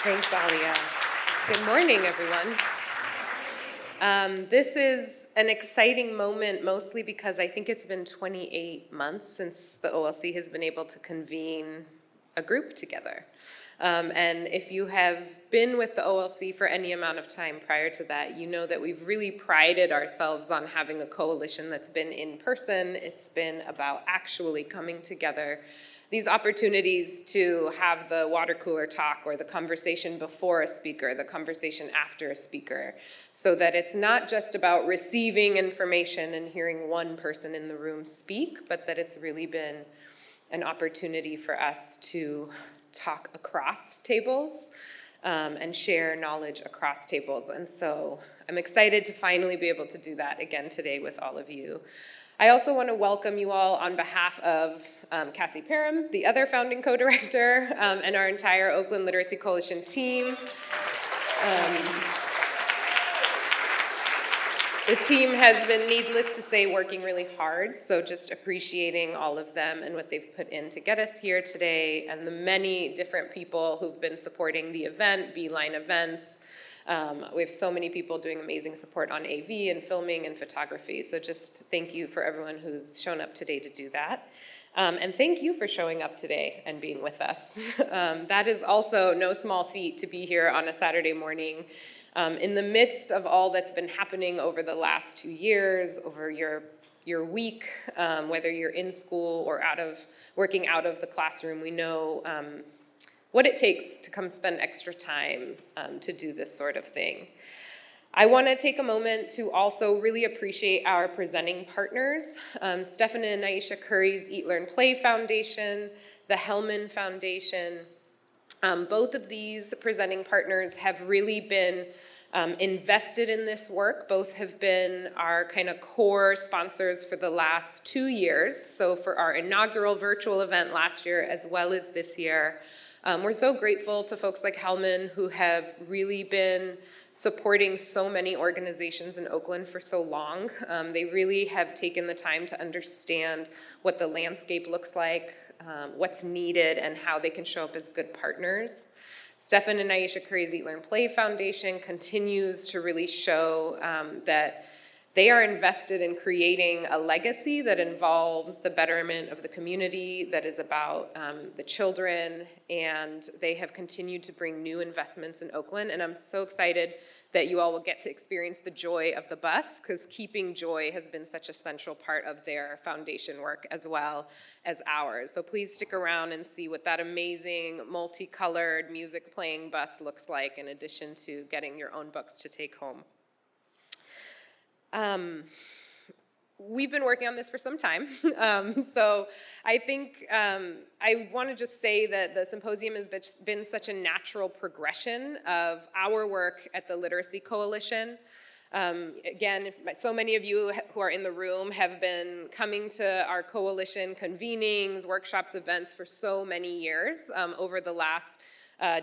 Thanks, Alia. Good morning, everyone. This is an exciting moment, mostly because I think it's been 28 months since the OLC has been able to convene a group together. And if you have been with the OLC for any amount of time prior to that, you know that we've really prided ourselves on having a coalition that's been in person. It's been about actually coming together. These opportunities to have the water cooler talk or the conversation before a speaker, the conversation after a speaker, so that it's not just about receiving information and hearing one person in the room speak, but that it's really been an opportunity for us to talk across tables and share knowledge across tables. And so I'm excited to finally be able to do that again today with all of you. I also want to welcome you all on behalf of Cassie Parham, the other founding co-director, and our entire Oakland Literacy Coalition team. The team has been, needless to say, working really hard, so just appreciating all of them and what they've put in to get us here today, and the many different people who've been supporting the event, Beeline Events. We have so many people doing amazing support on AV and filming and photography, so just thank you for everyone who's shown up today to do that. And thank you for showing up today and being with us. That is also no small feat to be here on a Saturday morning in the midst of all that's been happening over the last 2 years, over your week, whether you're in school or working out of the classroom. We know what it takes to come spend extra time to do this sort of thing. I want to take a moment to also really appreciate our presenting partners, Stefan and Aisha Curry's Eat, Learn, Play Foundation, the Hellman Foundation. Both of these presenting partners have really been invested in this work. Both have been our kind of core sponsors for the last 2 years. So for our inaugural virtual event last year, as well as this year. We're so grateful to folks like Hellman who have really been supporting so many organizations in Oakland for so long. They really have taken the time to understand what the landscape looks like, what's needed, and how they can show up as good partners. Stefan and Aisha Curry's Eat, Learn, Play Foundation continues to really show that they are invested in creating a legacy that involves the betterment of the community, that is about the children, and they have continued to bring new investments in Oakland. And I'm so excited that you all will get to experience the joy of the bus, because keeping joy has been such a central part of their foundation work as well as ours. So please stick around and see what that amazing multicolored music playing bus looks like, in addition to getting your own books to take home. We've been working on this for some time, so I think I want to just say that the symposium has been such a natural progression of our work at the Literacy Coalition. Again, so many of you who are in the room have been coming to our coalition convenings, workshops, events for so many years over the last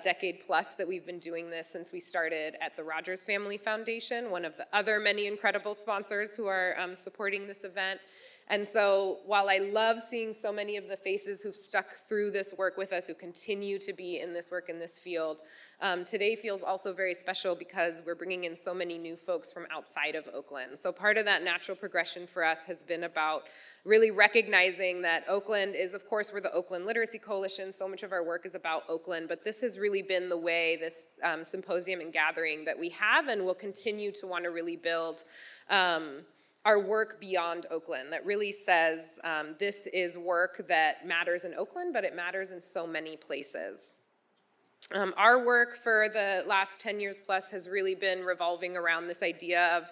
decade plus that we've been doing this since we started at the Rogers Family Foundation, one of the other many incredible sponsors who are supporting this event. And so while I love seeing so many of the faces who've stuck through this work with us, who continue to be in this work in this field, today feels also very special because we're bringing in so many new folks from outside of Oakland. So part of that natural progression for us has been about really recognizing that Oakland is, of course, we're the Oakland Literacy Coalition. So much of our work is about Oakland, but this has really been the way, this symposium and gathering that we have and will continue to want to really build our work beyond Oakland, that really says this is work that matters in Oakland, but it matters in so many places. Our work for the last 10 years plus has really been revolving around this idea of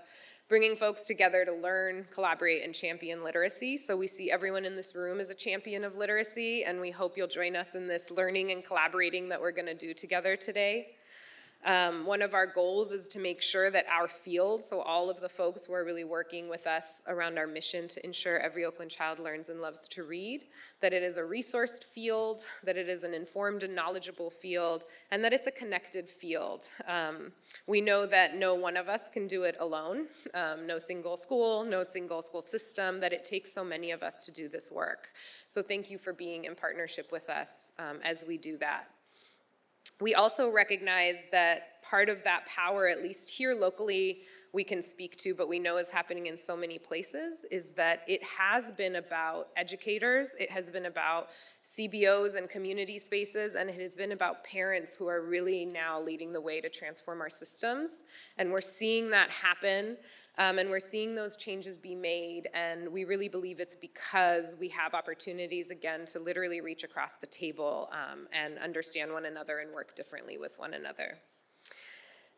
bringing folks together to learn, collaborate, and champion literacy. So we see everyone in this room as a champion of literacy, and we hope you'll join us in this learning and collaborating that we're going to do together today. One of our goals is to make sure that our field, so all of the folks who are really working with us around our mission to ensure every Oakland child learns and loves to read, that it is a resourced field, that it is an informed and knowledgeable field, and that it's a connected field. We know that no one of us can do it alone, no single school, no single school system, that it takes so many of us to do this work. So thank you for being in partnership with us as we do that. We also recognize that part of that power, at least here locally, we can speak to, but we know is happening in so many places, is that it has been about educators, it has been about CBOs and community spaces, and it has been about parents who are really now leading the way to transform our systems. And we're seeing that happen, and we're seeing those changes be made, and we really believe it's because we have opportunities, again, to literally reach across the table and understand one another and work differently with one another.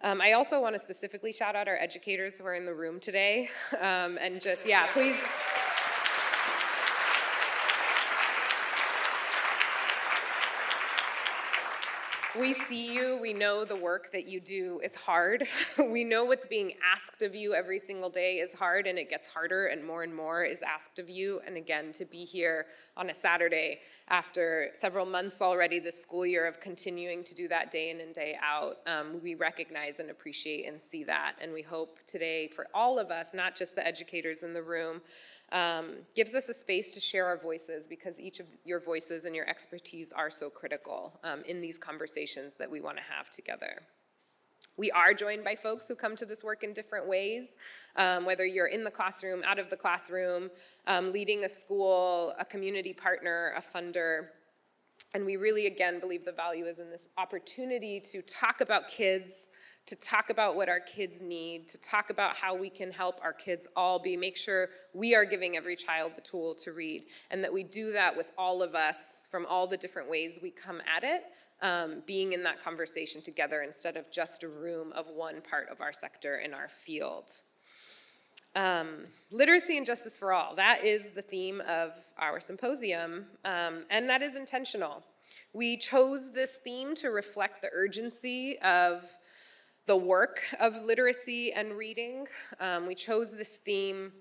I also want to specifically shout out our educators who are in the room today, and just, yeah, please. We see you, we know the work that you do is hard. We know what's being asked of you every single day is hard, and it gets harder and more is asked of you. And again, to be here on a Saturday after several months already this school year of continuing to do that day in and day out, we recognize and appreciate and see that. And we hope today for all of us, not just the educators in the room, gives us a space to share our voices, because each of your voices and your expertise are so critical in these conversations that we want to have together. We are joined by folks who come to this work in different ways, whether you're in the classroom, out of the classroom, leading a school, a community partner, a funder. And we really, again, believe the value is in this opportunity to talk about kids, to talk about what our kids need, to talk about how we can help our kids all make sure we are giving every child the tool to read, and that we do that with all of us from all the different ways we come at it, being in that conversation together instead of just a room of one part of our sector in our field. Literacy and justice for all, that is the theme of our symposium, and that is intentional. We chose this theme to reflect the urgency of the work of literacy and reading. We chose this theme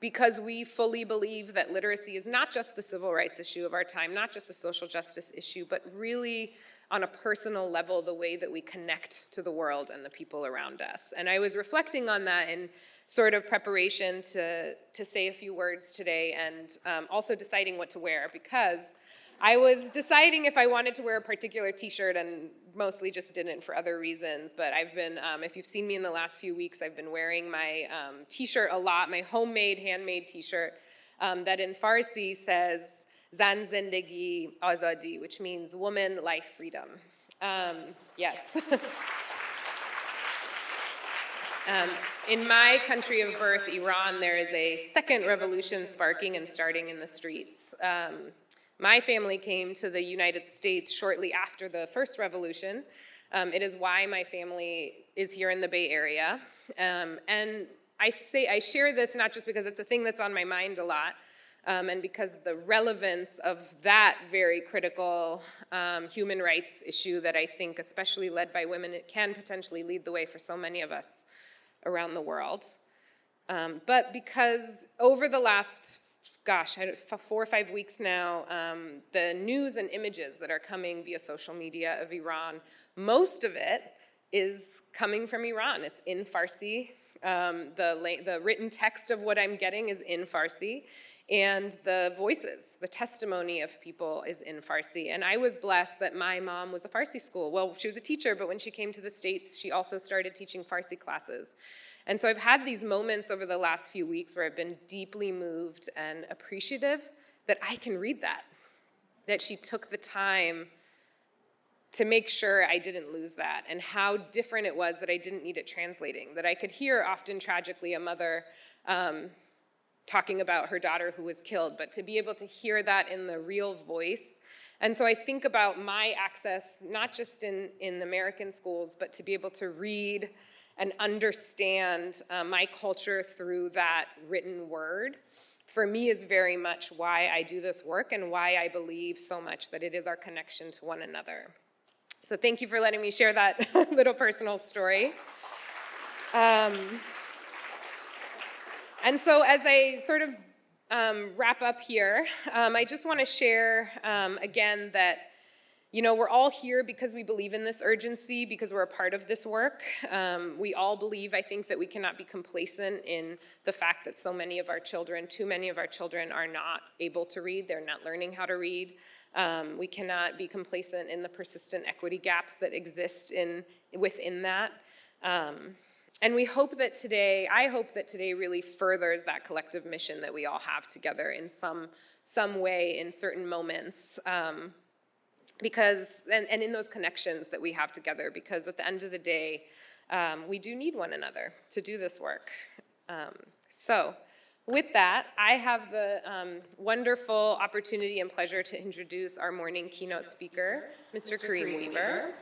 because we fully believe that literacy is not just the civil rights issue of our time, not just a social justice issue, but really on a personal level, the way that we connect to the world and the people around us. And I was reflecting on that in sort of preparation to say a few words today, and also deciding what to wear, because I was deciding if I wanted to wear a particular t-shirt, and mostly just didn't for other reasons, but I've been, if you've seen me in the last few weeks, I've been wearing my t-shirt a lot, my homemade, handmade t-shirt, that in Farsi says, Zan Zindagi Azadi, which means woman, life, freedom. Yes. In my country of birth, Iran, there is a second revolution sparking and starting in the streets. My family came to the United States shortly after the first revolution. It is why my family is here in the Bay Area. And I share this not just because it's a thing that's on my mind a lot, and because the relevance of that very critical human rights issue that I think, especially led by women, it can potentially lead the way for so many of us around the world. But because over the last 4 or 5 weeks now, the news and images that are coming via social media of Iran, most of it is coming from Iran. It's in Farsi. The written text of what I'm getting is in Farsi, and the voices, the testimony of people is in Farsi. And I was blessed that my mom was a Farsi school. Well, she was a teacher, but when she came to the States, she also started teaching Farsi classes. And so I've had these moments over the last few weeks where I've been deeply moved and appreciative that I can read that she took the time to make sure I didn't lose that, and how different it was that I didn't need it translating, that I could hear often tragically a mother talking about her daughter who was killed, but to be able to hear that in the real voice. And so I think about my access, not just in American schools, but to be able to read and understand my culture through that written word, for me is very much why I do this work and why I believe so much that it is our connection to one another. So thank you for letting me share that little personal story. And so as I sort of wrap up here, I just want to share again that, you know, we're all here because we believe in this urgency, because we're a part of this work. We all believe, I think, that we cannot be complacent in the fact that so many of our children, too many of our children, are not able to read. They're not learning how to read. We cannot be complacent in the persistent equity gaps that exist within that. And we hope that today, I hope that today really furthers that collective mission that we all have together in some way in certain moments. Because, and in those connections that we have together, because at the end of the day, we do need one another to do this work. So with that, I have the wonderful opportunity and pleasure to introduce our morning keynote speaker, Mr. Kareem Weaver.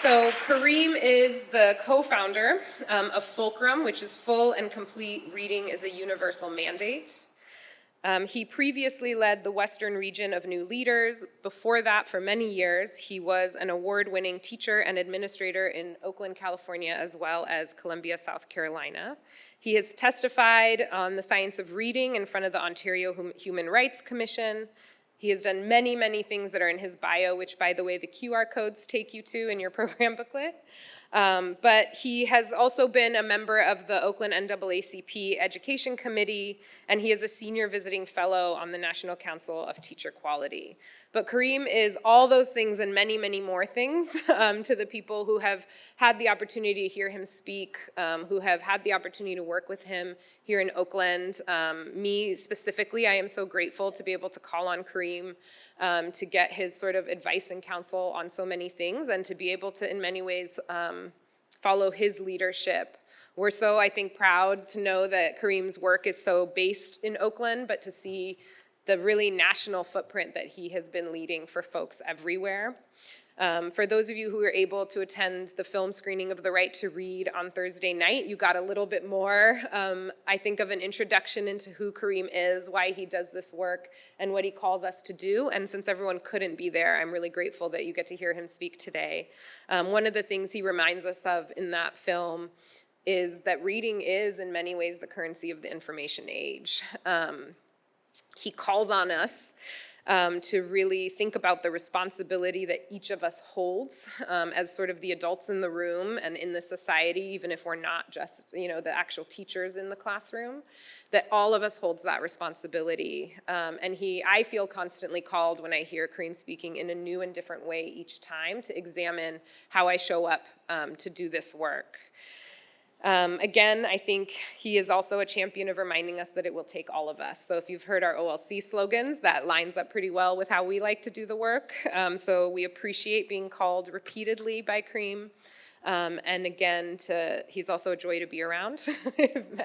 So Kareem is the co-founder of FULCRUM, which is Full and Complete Reading is a Universal Mandate. He previously led the Western region of New Leaders. Before that, for many years, he was an award-winning teacher and administrator in Oakland, California, as well as Columbia, South Carolina. He has testified on the science of reading in front of the Ontario Human Rights Commission. He has done many, many things that are in his bio, which, by the way, the QR codes take you to in your program booklet. But he has also been a member of the Oakland NAACP Education Committee, and he is a senior visiting fellow on the National Council of Teacher Quality. But Kareem is all those things and many, many more things to the people who have had the opportunity to hear him speak, who have had the opportunity to work with him here in Oakland. Me specifically, I am so grateful to be able to call on Kareem to get his sort of advice and counsel on so many things, and to be able to, in many ways, follow his leadership. We're so, I think, proud to know that Kareem's work is so based in Oakland, but to see the really national footprint that he has been leading for folks everywhere. For those of you who were able to attend the film screening of The Right to Read on Thursday night, you got a little bit more, I think, of an introduction into who Kareem is, why he does this work, and what he calls us to do. And since everyone couldn't be there, I'm really grateful that you get to hear him speak today. One of the things he reminds us of in that film is that reading is, in many ways, the currency of the information age. He calls on us to really think about the responsibility that each of us holds as sort of the adults in the room and in the society, even if we're not just, the actual teachers in the classroom, that all of us holds that responsibility. And I feel constantly called when I hear Kareem speaking in a new and different way each time to examine how I show up to do this work. Again, I think he is also a champion of reminding us that it will take all of us. So if you've heard our OLC slogans, that lines up pretty well with how we like to do the work. So we appreciate being called repeatedly by Kareem. And again, he's also a joy to be around.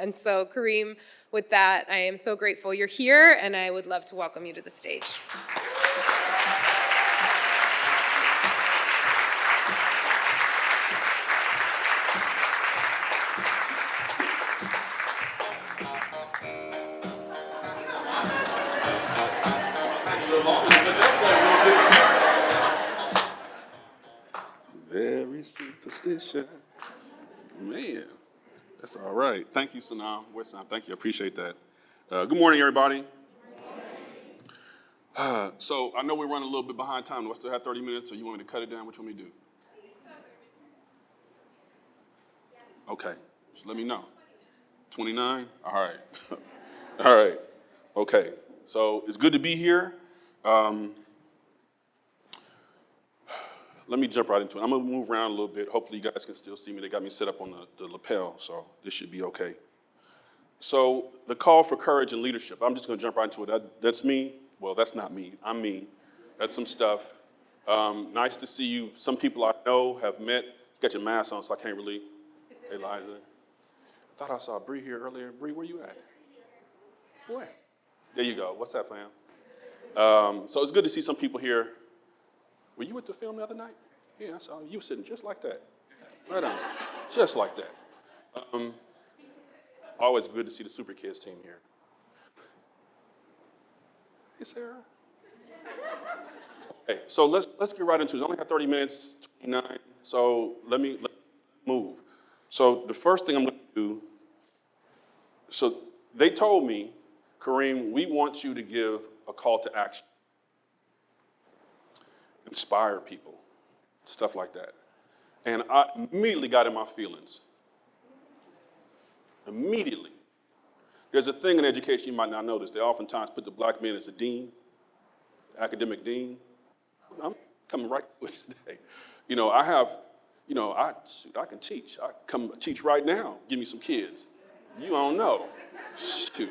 And so Kareem, with that, I am so grateful you're here, and I would love to welcome you to the stage. Very superstitious. Man, that's all right. Thank you, Sanam. Where's Sanam? Thank you. I appreciate that. Good morning, everybody. So I know we're running a little bit behind time. Do I still have 30 minutes, or you want me to cut it down? What you want me to do? Okay, just let me know. 29? All right. All right. Okay, so it's good to be here. Let me jump right into it. I'm going to move around a little bit. Hopefully you guys can still see me. They got me set up on the lapel, so this should be okay. So the call for courage and leadership. I'm just going to jump right into it. That's me. Well, that's not me. I'm me. That's some stuff. Nice to see you. Some people I know have met. You got your mask on, so I can't really. Hey, Liza. I thought I saw Bree here earlier. Bree, where you at? Where? There you go. What's that, fam? So it's good to see some people here. Were you at the film the other night? Yeah, I saw you. You were sitting just like that. Right on. Just like that. Always good to see the Super Kids team here. Hey, Sarah. Okay, so let's get right into it. I only got 30 minutes, 29, so let me move. So the first thing I'm going to do, so they told me, Kareem, we want you to give a call to action. Inspire people, stuff like that. And I immediately got in my feelings. Immediately. There's a thing in education you might not notice. They oftentimes put the black man as a dean, academic dean. I'm coming right with it today. I can teach. I come teach right now. Give me some kids. You don't know. Shoot.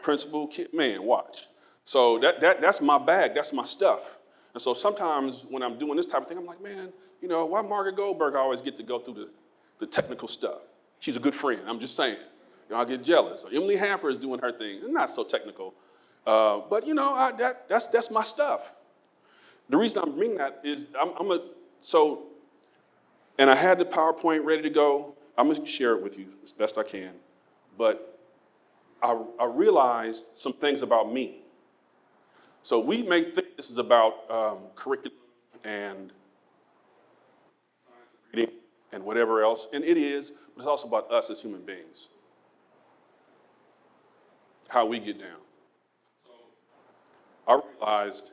Principal, kid, man, watch. So that's my bag. That's my stuff. And so sometimes when I'm doing this type of thing, I'm like, man, why Margaret Goldberg always get to go through the technical stuff? She's a good friend. I'm just saying. I get jealous. Or Emily Hamper is doing her thing. It's not so technical. But that's my stuff. The reason I'm bringing that is and I had the PowerPoint ready to go. I'm going to share it with you as best I can. But I realized some things about me. So we may think this is about curriculum and reading and whatever else, and it is, but it's also about us as human beings, how we get down. So I realized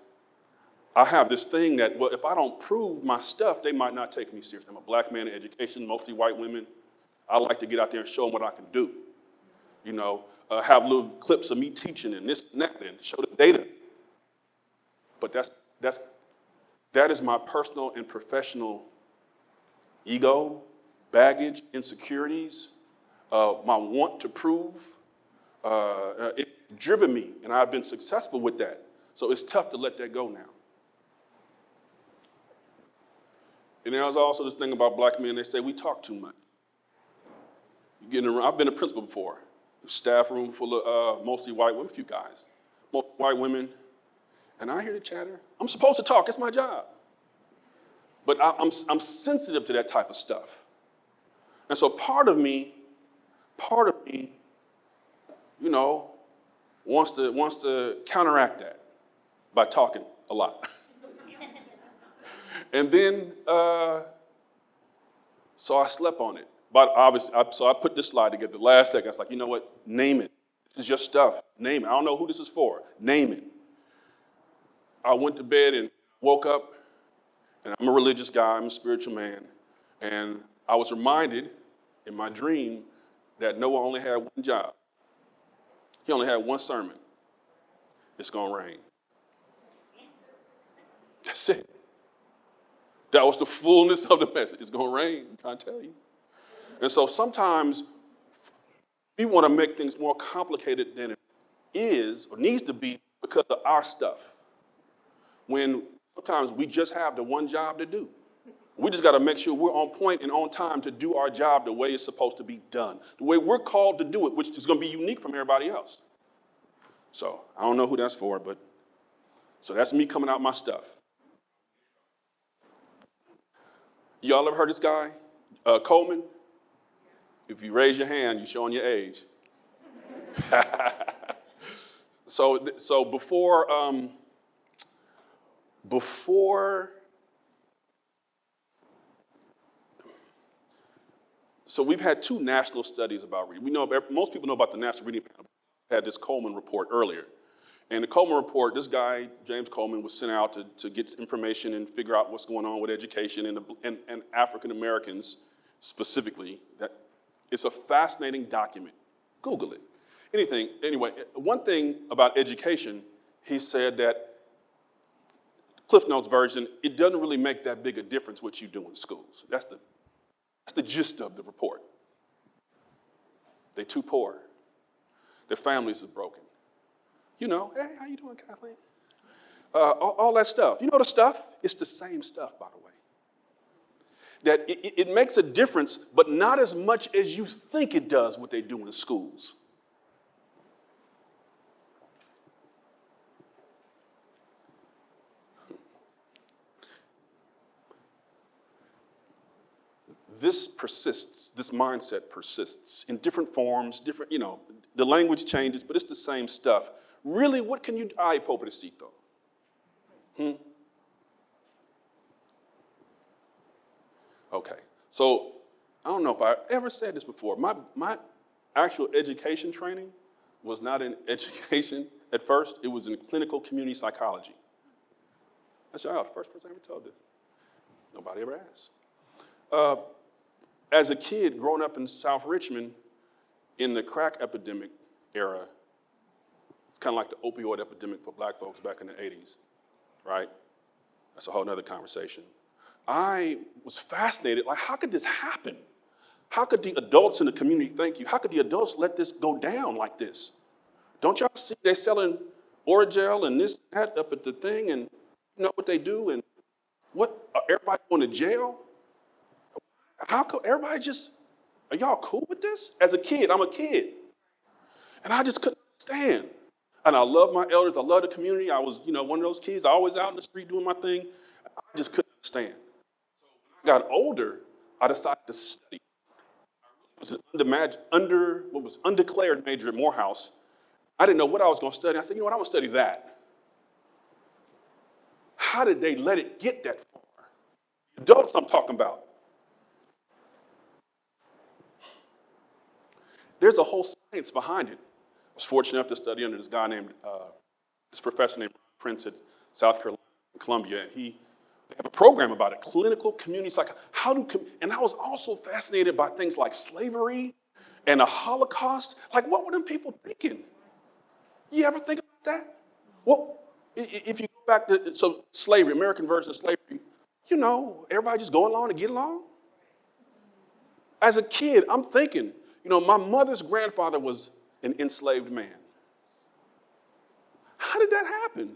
I have this thing that, well, if I don't prove my stuff, they might not take me seriously. I'm a black man in education, mostly white women. I like to get out there and show them what I can do. Have little clips of me teaching and this and that and show the data. But that is my personal and professional ego, baggage, insecurities, my want to prove. It's driven me, and I've been successful with that. So it's tough to let that go now. And there's also this thing about black men, they say we talk too much. I've been a principal before. Staff room full of mostly white women, a few guys, mostly white women. And I hear the chatter. I'm supposed to talk, it's my job. But I'm sensitive to that type of stuff. And so part of me, wants to counteract that by talking a lot. And then, so I slept on it. But obviously, so I put this slide together. The last second, I was like, you know what? Name it. This is your stuff. Name it. I don't know who this is for. Name it. I went to bed and woke up, and I'm a religious guy. I'm a spiritual man. And I was reminded in my dream that Noah only had one job. He only had one sermon. It's going to rain. That's it. That was the fullness of the message. It's going to rain, I'm trying to tell you. And so sometimes we want to make things more complicated than it is or needs to be because of our stuff. When sometimes we just have the one job to do. We just got to make sure we're on point and on time to do our job the way it's supposed to be done, the way we're called to do it, which is going to be unique from everybody else. So I don't know who that's for, but so that's me coming out my stuff. Y'all ever heard this guy, Coleman? If you raise your hand, you're showing your age. So before So we've had two national studies about reading. Most people know about the National Reading Panel. Had this Coleman report earlier. And the Coleman report, this guy, James Coleman, was sent out to get information and figure out what's going on with education and African Americans specifically. That it's a fascinating document. Google it. Anyway, one thing about education, he said that, Cliff Notes version, it doesn't really make that big a difference what you do in schools. That's the gist of the report. They're too poor. Their families are broken. Hey, how you doing, Kathleen? All that stuff. You know the stuff? It's the same stuff, by the way. That it makes a difference, but not as much as you think it does what they do in schools. This persists, this mindset persists in different forms, the language changes, but it's the same stuff. Really, what can you, ay, pobrecito? Okay, so I don't know if I ever said this before. My actual education training was not in education at first. It was in clinical community psychology. That's the first person I ever told this. Nobody ever asked. As a kid growing up in South Richmond, in the crack epidemic, era. It's kind of like the opioid epidemic for black folks back in the 80s, right? That's a whole nother conversation. I was fascinated, like, how could this happen? How could the adults in the community, thank you, how could the adults let this go down like this? Don't y'all see they're selling Oragel and this, that up at the thing, and you know what they do, and what, everybody going to jail? How could everybody just, are y'all cool with this? As a kid, I'm a kid, and I just couldn't understand. And I love my elders, I love the community. I was, one of those kids, always out in the street doing my thing. I just couldn't understand. So when I got older, I decided to study. I was an undeclared major at Morehouse. I didn't know what I was going to study. I said, you know what, I'm going to study that. How did they let it get that far? The adults I'm talking about. There's a whole science behind it. I was fortunate enough to study under this guy named, this professor named Prince at South Carolina, Columbia, and they have a program about it, clinical community psychology. And I was also fascinated by things like slavery and the Holocaust. Like, what were them people thinking? You ever think about that? Well, if you go back to, so slavery, American version of slavery, everybody just go along and get along. As a kid, I'm thinking, my mother's grandfather was an enslaved man. How did that happen?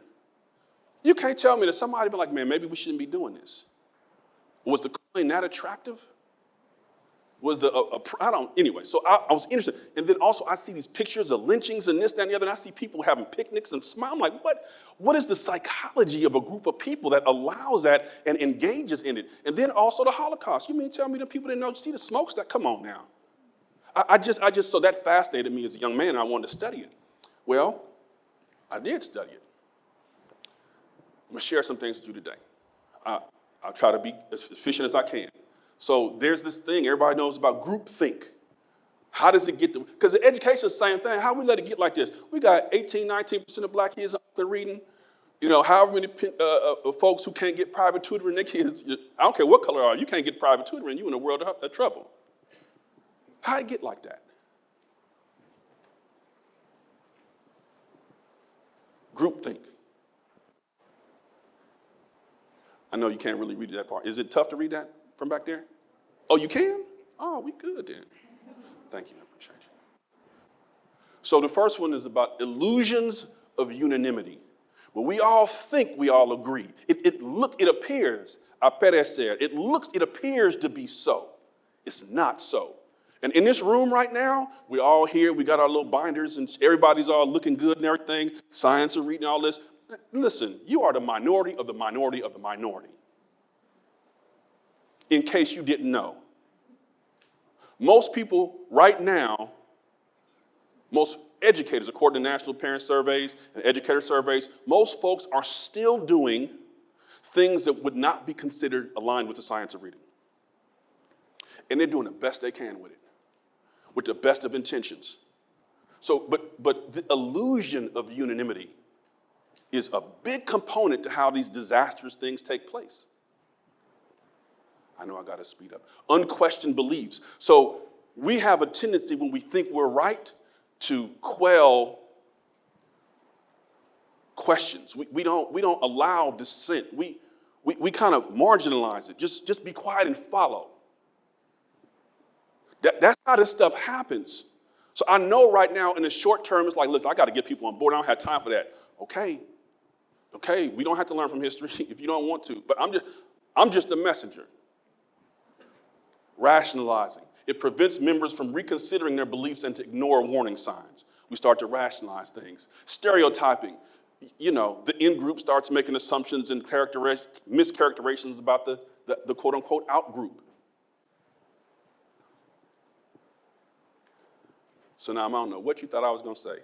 You can't tell me that somebody be like, man, maybe we shouldn't be doing this. Was the coin that attractive? Was anyway, so I was interested. And then also I see these pictures of lynchings and this, that, and the other, and I see people having picnics and smile. I'm like, what is the psychology of a group of people that allows that and engages in it? And then also the Holocaust. You mean tell me the people didn't know, see the smokestack? Come on now. So that fascinated me as a young man, and I wanted to study it. Well, I did study it. I'm going to share some things with you today. I'll try to be as efficient as I can. So there's this thing everybody knows about groupthink. How does it get to, because the education is the same thing. How we let it get like this? We got 19% of black kids out there reading. However many folks who can't get private tutoring, their kids, I don't care what color you are, you can't get private tutoring, you're in a world of trouble. How did it get like that? Groupthink. I know you can't really read it that far. Is it tough to read that from back there? Oh, you can? Oh, we good then. Thank you, I appreciate you. So the first one is about illusions of unanimity. When we all think we all agree, it appears, it appears to be so. It's not so. And in this room right now, we're all here, we got our little binders, and everybody's all looking good and everything, science and reading all this. Listen, you are the minority of the minority of the minority. In case you didn't know. Most people right now, most educators, according to national parent surveys and educator surveys, most folks are still doing things that would not be considered aligned with the science of reading. And they're doing the best they can with it, with the best of intentions. So, but the illusion of unanimity is a big component to how these disastrous things take place. I know I got to speed up. Unquestioned beliefs. So we have a tendency when we think we're right to quell questions. We don't allow dissent. We kind of marginalize it. Just be quiet and follow. That's how this stuff happens. So I know right now in the short term, it's like, listen, I got to get people on board. I don't have time for that. Okay, we don't have to learn from history if you don't want to. But I'm just a messenger. Rationalizing. It prevents members from reconsidering their beliefs and to ignore warning signs. We start to rationalize things. Stereotyping. The in-group starts making assumptions and mischaracterizations about the quote-unquote out-group. So now I don't know what you thought I was going to say.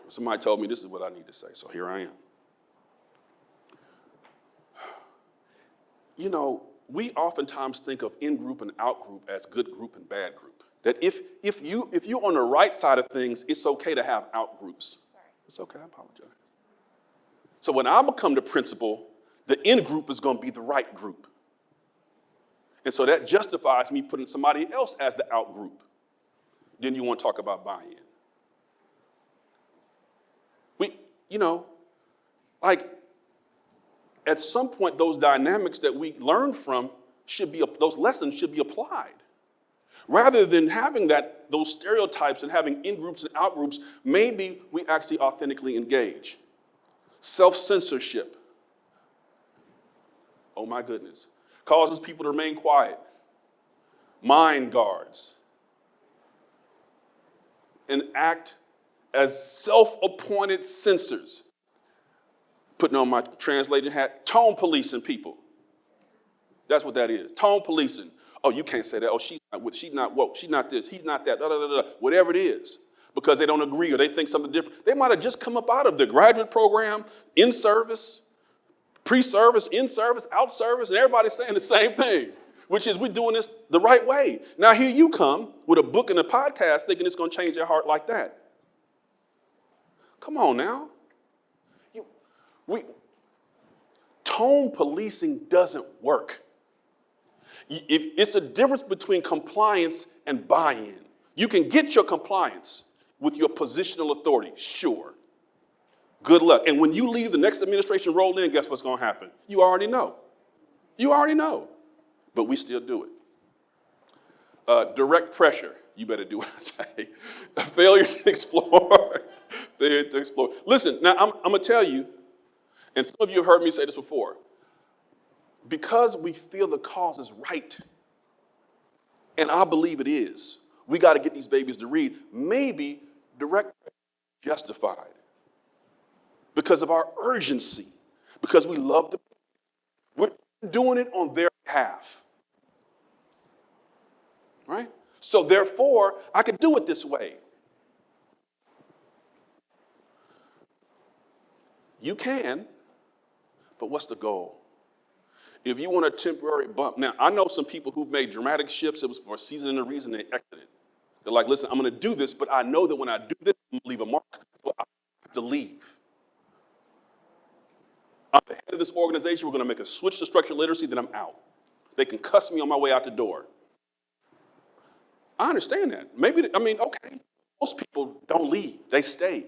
Somebody told me this is what I need to say, so here I am. We oftentimes think of in-group and out-group as good group and bad group. That if you're on the right side of things, it's okay to have out-groups. It's okay, I apologize. So when I become the principal, the in-group is going to be the right group. And so that justifies me putting somebody else as the out-group. Then you want to talk about buy-in. You know, like at some point, those dynamics that we learn from those lessons should be applied. Rather than having those stereotypes and having in-groups and out-groups, maybe we actually authentically engage. Self-censorship, oh my goodness, causes people to remain quiet. Mind guards, and act as self-appointed censors. Putting on my translating hat, tone policing people. That's what that is, tone policing. Oh, you can't say that. Oh, she's not woke, she's not this, he's not that, whatever it is, because they don't agree or they think something different. They might have just come up out of the graduate program, in service, pre-service, in service, out service, and everybody's saying the same thing, which is we're doing this the right way. Now here you come with a book and a podcast thinking it's going to change their heart like that. Come on now. Tone policing doesn't work. It's the difference between compliance and buy-in. You can get your compliance with your positional authority, sure. Good luck. And when you leave, the next administration roll in, guess what's going to happen? You already know. You already know. But we still do it. Direct pressure. You better do what I say. Failure to explore. Failure to explore. Listen, now I'm going to tell you, and some of you have heard me say this before, because we feel the cause is right, and I believe it is, we got to get these babies to read, maybe direct pressure is justified because of our urgency, because we love them. We're doing it on their behalf, right? So therefore, I could do it this way. You can, but what's the goal? If you want a temporary bump, now I know some people who've made dramatic shifts, it was for a season and a reason they exited. They're like, listen, I'm gonna do this, but I know that when I do this, I'm gonna leave a mark, so I have to leave. I'm the head of this organization, we're gonna make a switch to structured literacy, then I'm out. They can cuss me on my way out the door. I understand that. Okay, most people don't leave, they stay.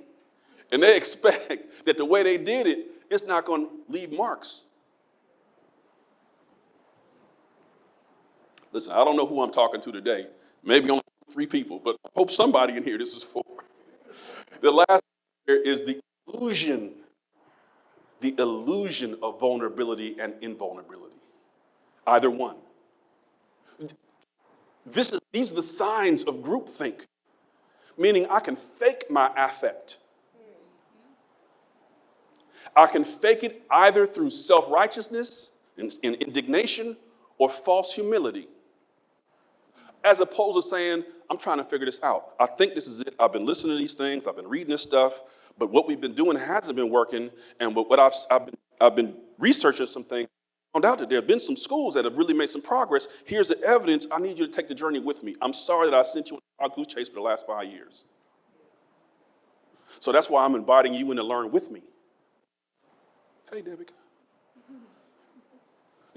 And they expect that the way they did it, it's not gonna leave marks. Listen, I don't know who I'm talking to today. Maybe only 3 people, but I hope somebody in here this is for. The last here is the illusion of vulnerability and invulnerability. Either one. These are the signs of groupthink, meaning I can fake my affect. I can fake it either through self-righteousness and indignation or false humility, as opposed to saying, I'm trying to figure this out. I think this is it. I've been listening to these things. I've been reading this stuff, but what we've been doing hasn't been working. And what I've been researching some things, found out that there have been some schools that have really made some progress. Here's the evidence. I need you to take the journey with me. I'm sorry that I sent you on a goose chase for the last 5 years. So that's why I'm inviting you in to learn with me. Hey, Debbie.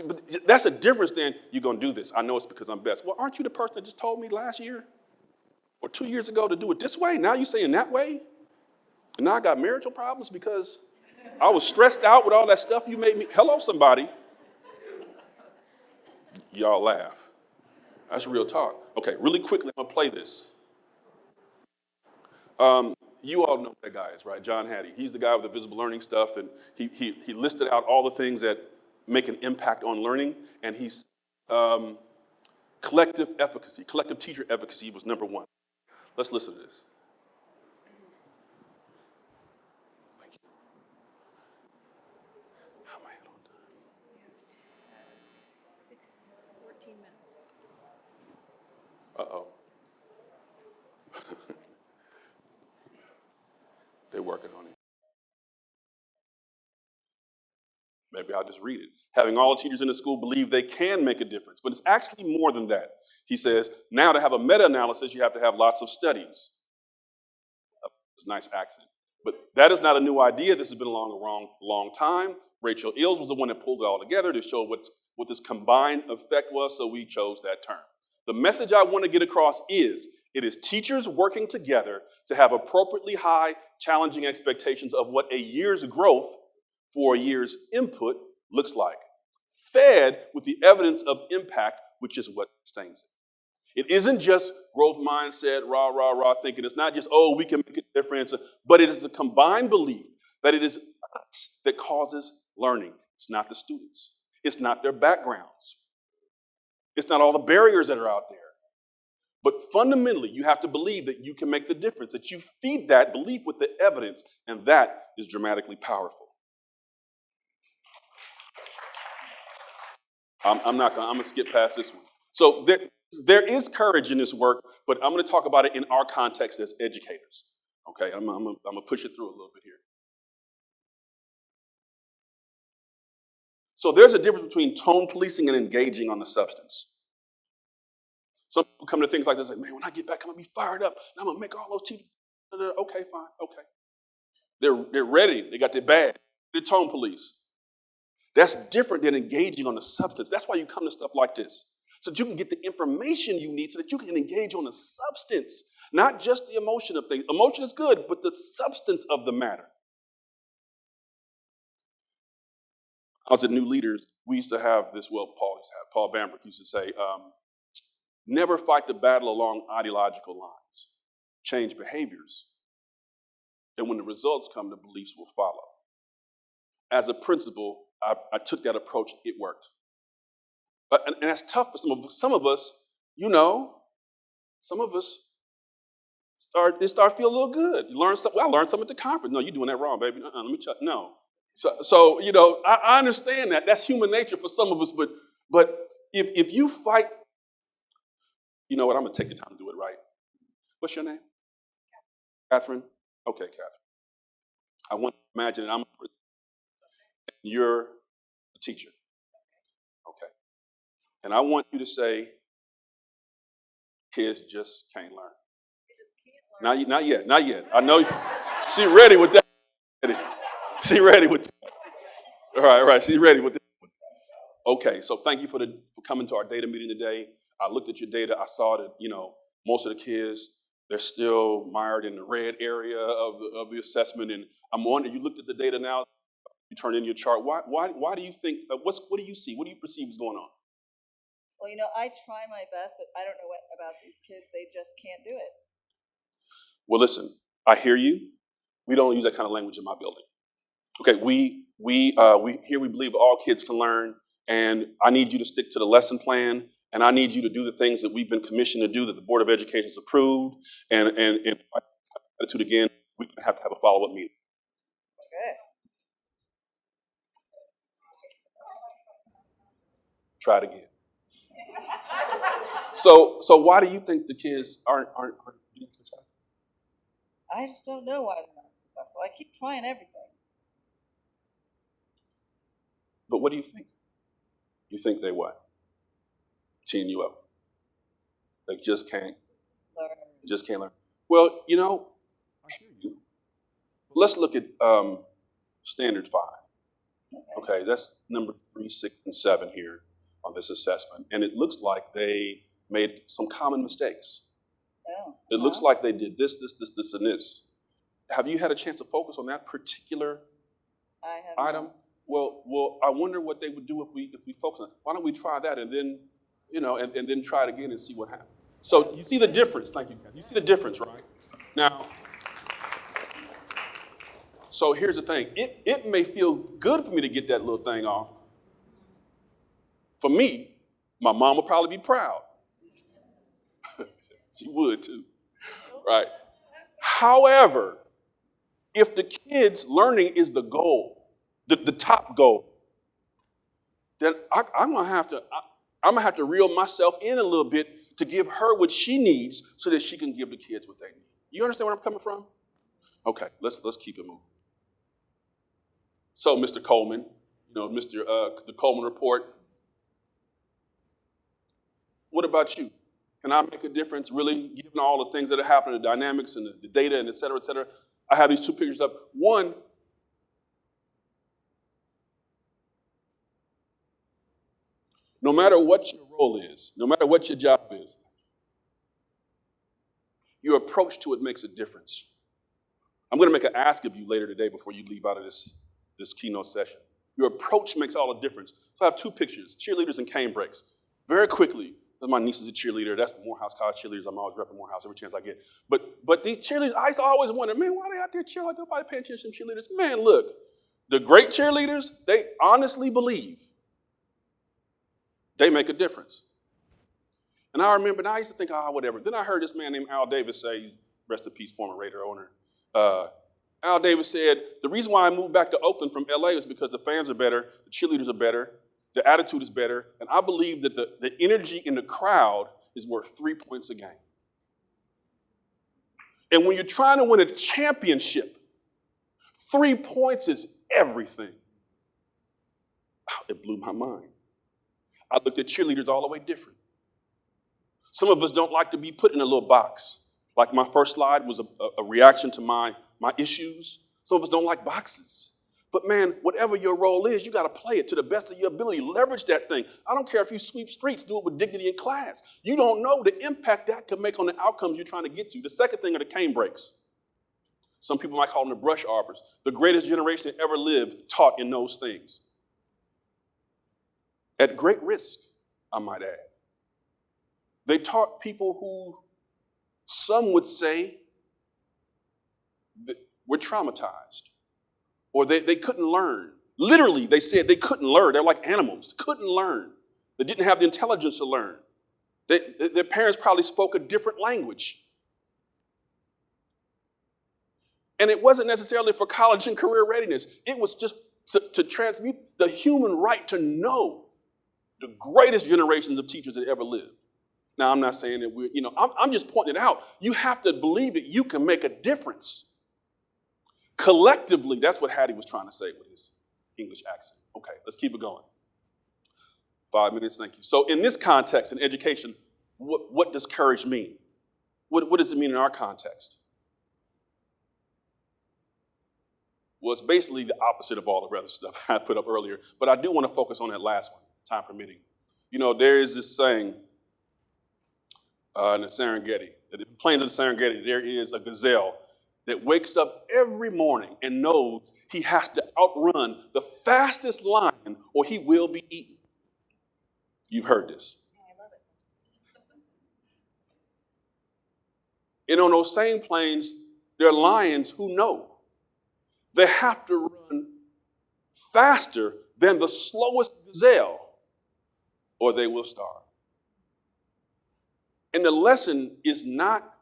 But that's a difference than you're going to do this. I know it's because I'm best. Well, aren't you the person that just told me last year or 2 years ago to do it this way? Now you're saying that way? And now I got marital problems because I was stressed out with all that stuff you made me. Hello, somebody. Y'all laugh. That's real talk. Okay, really quickly, I'm going to play this. You all know that guy is, right? John Hattie. He's the guy with the visible learning stuff, and he listed out all the things that make an impact on learning, and he's collective efficacy, collective teacher efficacy was number 1. Let's listen to this. Thank you. How am I on time? 14 minutes. Uh-oh. They're working on it. Maybe I'll just read it. Having all the teachers in the school believe they can make a difference, but it's actually more than that. He says, now to have a meta-analysis, you have to have lots of studies. It's a nice accent. But that is not a new idea. This has been along a long time. Rachel Ills was the one that pulled it all together to show what this combined effect was, so we chose that term. The message I want to get across is, It is teachers working together to have appropriately high, challenging expectations of what a year's growth for a year's input looks like, fed with the evidence of impact, which is what sustains it. It isn't just growth mindset, rah, rah, rah thinking. It's not just, oh, we can make a difference, but it is the combined belief that it is us that causes learning. It's not the students. It's not their backgrounds. It's not all the barriers that are out there. But fundamentally, you have to believe that you can make the difference, that you feed that belief with the evidence, and that is dramatically powerful. I'm going to skip past this one. So there is courage in this work, but I'm going to talk about it in our context as educators. Okay, I'm going to push it through a little bit here. So there's a difference between tone policing and engaging on the substance. Some people come to things like this, like, man, when I get back, I'm going to be fired up, and I'm going to make all those teachers. Okay, fine, okay. They're ready. They got their badge. They're tone police. That's different than engaging on the substance. That's why you come to stuff like this, so that you can get the information you need so that you can engage on the substance, not just the emotion of things. Emotion is good, but the substance of the matter. I was at New Leaders. We used to have this, Paul Bambrick used to say, never fight the battle along ideological lines. Change behaviors. And when the results come, the beliefs will follow. As a principal, I took that approach. It worked. And that's tough for some of us, some of us start feel a little good. You learn something. Well, I learned something at the conference. No, you're doing that wrong, baby. Let me tell you. No. So I understand that. That's human nature for some of us. But if you fight, you know what? I'm going to take the time to do it right. What's your name? Catherine? Okay, Catherine. I want to imagine that you're a teacher. Okay. And I want you to say, kids just can't learn. Not yet. I know she ready with that. She ready with that. All right. She's ready with that. Okay, so thank you for coming to our data meeting today. I looked at your data. I saw that, most of the kids, they're still mired in the red area of the assessment. And I'm wondering, you looked at the data now, you turned in your chart. Why do you think, what do you see? What do you perceive is going on? Well, I try my best, but I don't know what about these kids. They just can't do it. Well, listen, I hear you. We don't use that kind of language in my building. Okay, we believe all kids can learn, and I need you to stick to the lesson plan, and I need you to do the things that we've been commissioned to do, that the Board of Education has approved, and attitude again, we're going to have a follow-up meeting. Okay. Try it again. So why do you think the kids aren't being successful? I just don't know why they're not successful. I keep trying everything. But what do you think? You think they what? Teeing you up. They just can't learn. Well, I hear you. Let's look at standard 5. Okay, that's number 3, 6, and 7 here on this assessment. And it looks like they made some common mistakes. Oh, it looks like they did this, and this. Have you had a chance to focus on that particular item? Not. Well, I wonder what they would do if we focus on it. Why don't we try that and then, and then try it again and see what happens. So you see the difference. Thank you, Kat. You see the difference, right? Now, so here's the thing. It may feel good for me to get that little thing off. For me, my mom would probably be proud. She would too, right? However, if the kids' learning is the goal, the top goal, then I'm gonna have to reel myself in a little bit to give her what she needs so that she can give the kids what they need. You understand where I'm coming from? Okay, let's keep it moving. So, Mr. Coleman, the Coleman report. What about you? Can I make a difference, really, given all the things that are happening, the dynamics and the data and et cetera, et cetera? I have these 2 pictures up. One, no matter what your role is, no matter what your job is, Your approach to it makes a difference. I'm going to make an ask of you later today before you leave out of this keynote session. Your approach makes all the difference. So I have two pictures, cheerleaders and cane breaks. Very quickly, my niece is a cheerleader. That's the Morehouse College cheerleaders. I'm always repping Morehouse every chance I get. But these cheerleaders, I used to always wonder, man, why are they out there cheering like nobody paying attention to cheerleaders? Man, look, the great cheerleaders, they honestly believe they make a difference. And I remember, and I used to think, whatever. Then I heard this man named Al Davis say, rest in peace, former Raider owner. Al Davis said, the reason why I moved back to Oakland from LA is because the fans are better, the cheerleaders are better, the attitude is better, and I believe that the energy in the crowd is worth 3 points a game. And when you're trying to win a championship, 3 points is everything. It blew my mind. I looked at cheerleaders all the way different. Some of us don't like to be put in a little box. Like my first slide was a reaction to my issues. Some of us don't like boxes. But man, whatever your role is, you got to play it to the best of your ability. Leverage that thing. I don't care if you sweep streets, do it with dignity in class. You don't know the impact that could make on the outcomes you're trying to get to. The second thing are the cane breaks. Some people might call them the brush arbors. The greatest generation that ever lived taught in those things. At great risk, I might add. They taught people who some would say that were traumatized or they couldn't learn. Literally, they said they couldn't learn. They're like animals, couldn't learn. They didn't have the intelligence to learn. Their parents probably spoke a different language. And it wasn't necessarily for college and career readiness. It was just to transmute the human right to know the greatest generations of teachers that ever lived. Now, I'm not saying that I'm just pointing it out. You have to believe that you can make a difference. Collectively, that's what Hattie was trying to say with his English accent. Okay, let's keep it going. 5 minutes, thank you. So in this context, in education, what does courage mean? What does it mean in our context? Well, it's basically the opposite of all the other stuff I put up earlier, but I do want to focus on that last one, time permitting. There is this saying, in the Serengeti, the plains of the Serengeti, there is a gazelle that wakes up every morning and knows he has to outrun the fastest lion or he will be eaten. You've heard this. I love it. And on those same plains, there are lions who know they have to run faster than the slowest gazelle or they will starve. And the lesson is not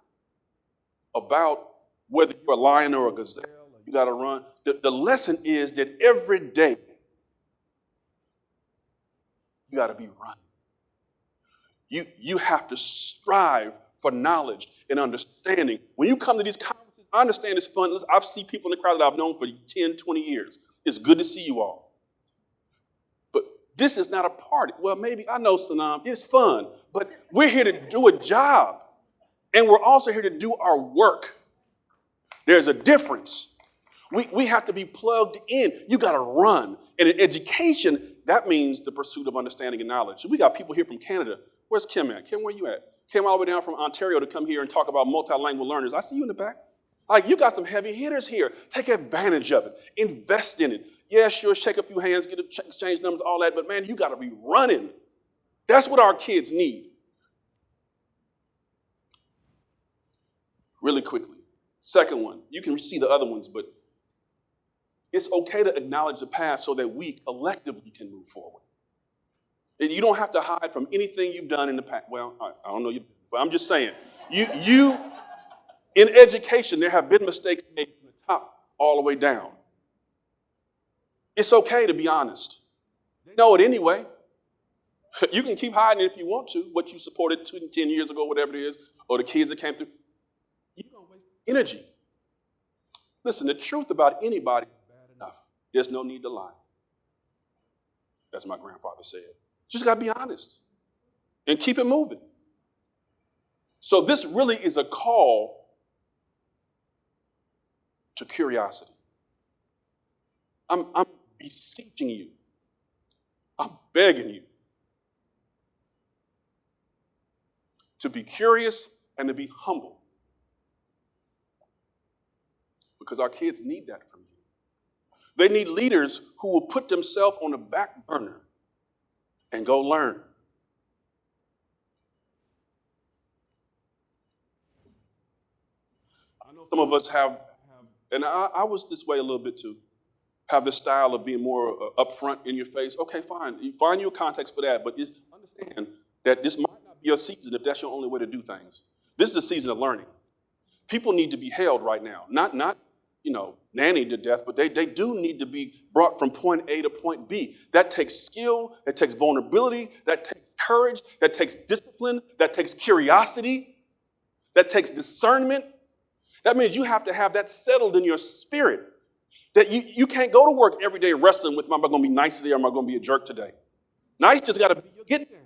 about whether you're a lion or a gazelle or you got to run. The lesson is that every day you got to be running. You have to strive for knowledge and understanding. When you come to these conferences, I understand it's fun. Listen, I've seen people in the crowd that I've known for 10, 20 years. It's good to see you all. But this is not a party. Well, maybe, I know, Sanam, it's fun. But we're here to do a job. And we're also here to do our work. There's a difference. We have to be plugged in. You got to run. And in education, that means the pursuit of understanding and knowledge. We got people here from Canada. Where's Kim at? Kim, where you at? Came all the way down from Ontario to come here and talk about multilingual learners. I see you in the back. Like, you got some heavy hitters here. Take advantage of it. Invest in it. Yeah, sure, shake a few hands, get exchange numbers, all that. But, man, you got to be running. That's what our kids need. Really quickly. Second one, you can see the other ones, but it's okay to acknowledge the past so that we collectively can move forward. And you don't have to hide from anything you've done in the past. Well, I don't know you, but I'm just saying, you in education, there have been mistakes made from the top all the way down. It's okay to be honest. They know it anyway. You can keep hiding it if you want to, what you supported 10 years ago, whatever it is, or the kids that came through. You don't waste energy. Listen, the truth about anybody is bad enough. There's no need to lie. As my grandfather said. Just got to be honest and keep it moving. So this really is a call to curiosity. I'm beseeching you. I'm begging you to be curious and to be humble because our kids need that from you. They need leaders who will put themselves on the back burner and go learn. I know some of us have and I was this way a little bit too, have this style of being more upfront in your face. Okay, fine. You find your context for that, but understand that this might not be your season if that's your only way to do things. This is a season of learning. People need to be held right now, not nannied to death, but they do need to be brought from point A to point B. That takes skill, that takes vulnerability, that takes courage, that takes discipline, that takes curiosity, that takes discernment. That means you have to have that settled in your spirit. That you can't go to work every day wrestling with, am I going to be nice today or am I going to be a jerk today? Nice just got to be, you'll get there.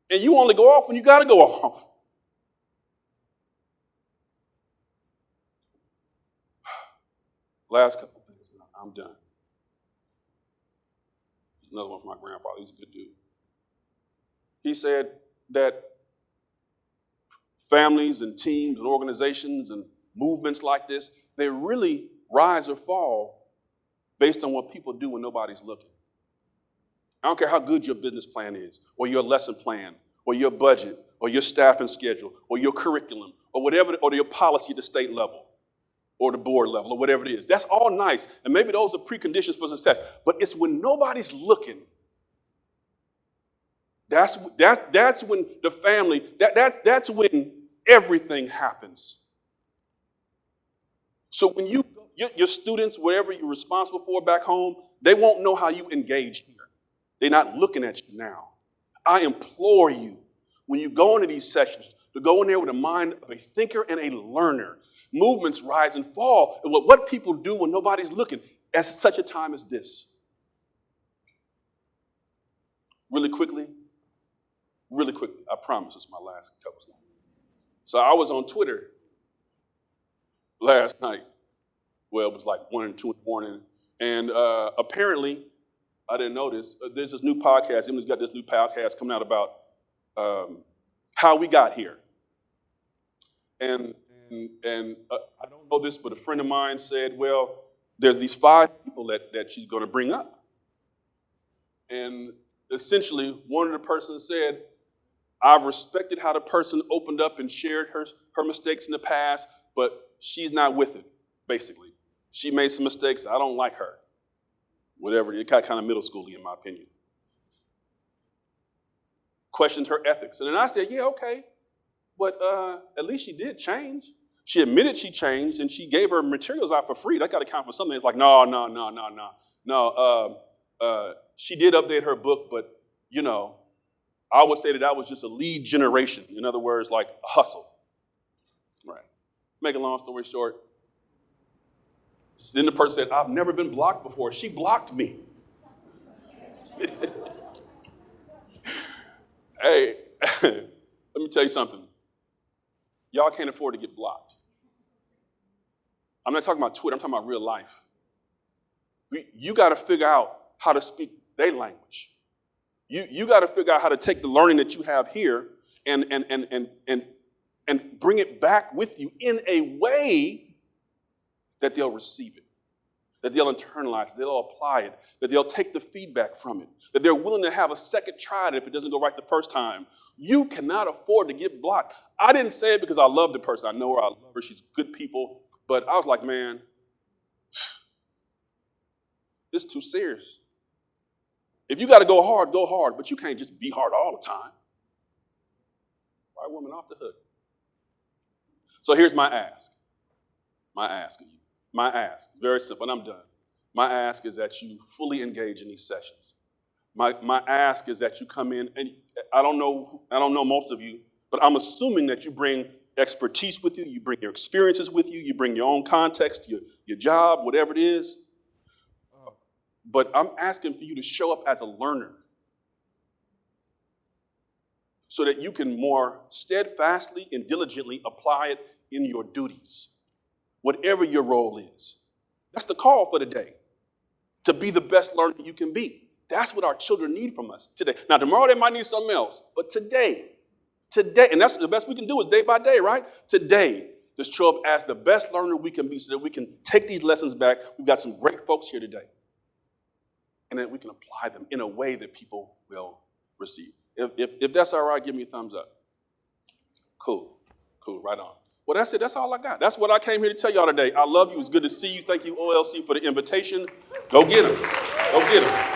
And you only go off when you got to go off. Last couple of things, I'm done. Another one from my grandfather. He's a good dude. He said that families and teams and organizations and movements like this, they really rise or fall based on what people do when nobody's looking. I don't care how good your business plan is, or your lesson plan, or your budget, or your staffing schedule, or your curriculum, or whatever, or your policy at the state level, or the board level, or whatever it is. That's all nice, and maybe those are preconditions for success. But it's when nobody's looking. That's when the family. That's when everything happens. So when your students, whatever you're responsible for back home, they won't know how you engage here. They're not looking at you now. I implore you, when you go into these sessions, to go in there with a mind of a thinker and a learner. Movements rise and fall. And what people do when nobody's looking at such a time as this. Really quickly, I promise it's my last couple slides. So I was on Twitter last night. Well, it was like 1 and 2 in the morning. And apparently, I didn't know this, there's this new podcast. Emily's got this new podcast coming out about how we got here. And I don't know this, but a friend of mine said, well, there's these 5 people that she's going to bring up. And essentially, one of the persons said, I've respected how the person opened up and shared her mistakes in the past, but she's not with it, basically. She made some mistakes. I don't like her. Whatever. It got kind of middle schooly, in my opinion. Questioned her ethics. And then I said, yeah, okay. But at least she did change. She admitted she changed, and she gave her materials out for free. That got to count for something. It's like, no. She did update her book, but, I would say that was just a lead generation. In other words, like a hustle. Right. Make a long story short. Then the person said, I've never been blocked before. She blocked me. Hey, let me tell you something. Y'all can't afford to get blocked. I'm not talking about Twitter. I'm talking about real life. You got to figure out how to speak their language. You got to figure out how to take the learning that you have here and bring it back with you in a way that they'll receive it, that they'll internalize it, they'll apply it, that they'll take the feedback from it, that they're willing to have a second try at it if it doesn't go right the first time. You cannot afford to get blocked. I didn't say it because I love the person. I know her. I love her. She's good people. But I was like, man, this is too serious. If you got to go hard, but you can't just be hard all the time. White woman off the hook. So here's my ask. My ask of you. My ask, very simple, and I'm done. My ask is that you fully engage in these sessions. My ask is that you come in, and I don't know most of you, but I'm assuming that you bring expertise with you, you bring your experiences with you bring your own context, your job, whatever it is. But I'm asking for you to show up as a learner so that you can more steadfastly and diligently apply it in your duties, whatever your role is. That's the call for today, to be the best learner you can be. That's what our children need from us today. Now, tomorrow they might need something else, but today, and that's the best we can do is day by day, right? Today, to show up as the best learner we can be so that we can take these lessons back. We've got some great folks here today. And then we can apply them in a way that people will receive. If that's all right, give me a thumbs up. Cool, right on. Well, that's it. That's all I got. That's what I came here to tell y'all today. I love you. It's good to see you. Thank you, OLC, for the invitation. Go get them. Go get them.